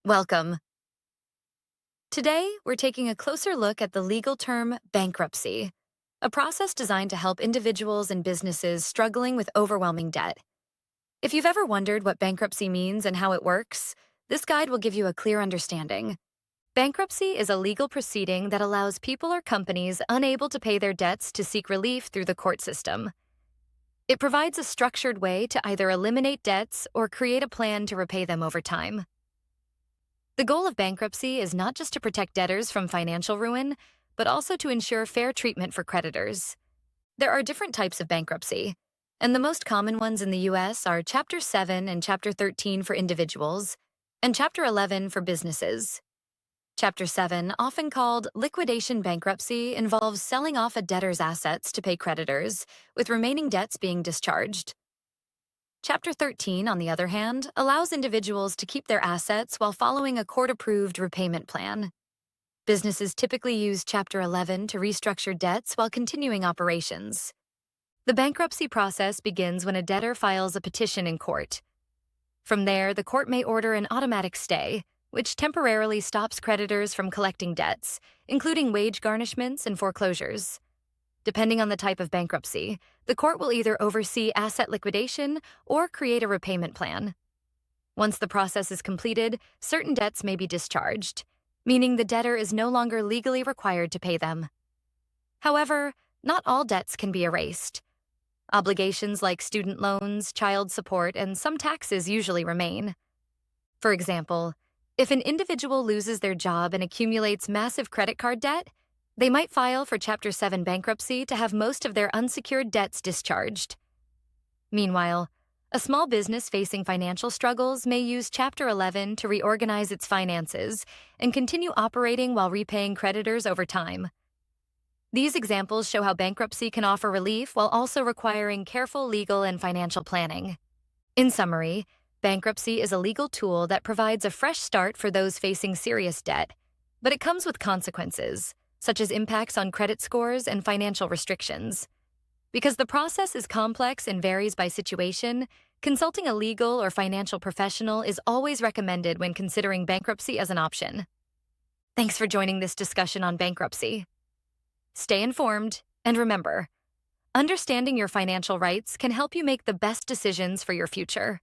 Welcome. Today, we're taking a closer look at the legal term bankruptcy, a process designed to help individuals and businesses struggling with overwhelming debt. If you've ever wondered what bankruptcy means and how it works, this guide will give you a clear understanding. Bankruptcy is a legal proceeding that allows people or companies unable to pay their debts to seek relief through the court system. It provides a structured way to either eliminate debts or create a plan to repay them over time. The goal of bankruptcy is not just to protect debtors from financial ruin, but also to ensure fair treatment for creditors. There are different types of bankruptcy, and the most common ones in the U.S. are Chapter 7 and Chapter 13 for individuals, and Chapter 11 for businesses. Chapter 7, often called liquidation bankruptcy, involves selling off a debtor's assets to pay creditors, with remaining debts being discharged. Chapter 13, on the other hand, allows individuals to keep their assets while following a court-approved repayment plan. Businesses typically use Chapter 11 to restructure debts while continuing operations. The bankruptcy process begins when a debtor files a petition in court. From there, the court may order an automatic stay, which temporarily stops creditors from collecting debts, including wage garnishments and foreclosures. Depending on the type of bankruptcy, the court will either oversee asset liquidation or create a repayment plan. Once the process is completed, certain debts may be discharged, meaning the debtor is no longer legally required to pay them. However, not all debts can be erased. Obligations like student loans, child support, and some taxes usually remain. For example, if an individual loses their job and accumulates massive credit card debt, they might file for Chapter 7 bankruptcy to have most of their unsecured debts discharged. Meanwhile, a small business facing financial struggles may use Chapter 11 to reorganize its finances and continue operating while repaying creditors over time. These examples show how bankruptcy can offer relief while also requiring careful legal and financial planning. In summary, bankruptcy is a legal tool that provides a fresh start for those facing serious debt, but it comes with consequences, such as impacts on credit scores and financial restrictions. Because the process is complex and varies by situation, consulting a legal or financial professional is always recommended when considering bankruptcy as an option. Thanks for joining this discussion on bankruptcy. Stay informed, and remember, understanding your financial rights can help you make the best decisions for your future.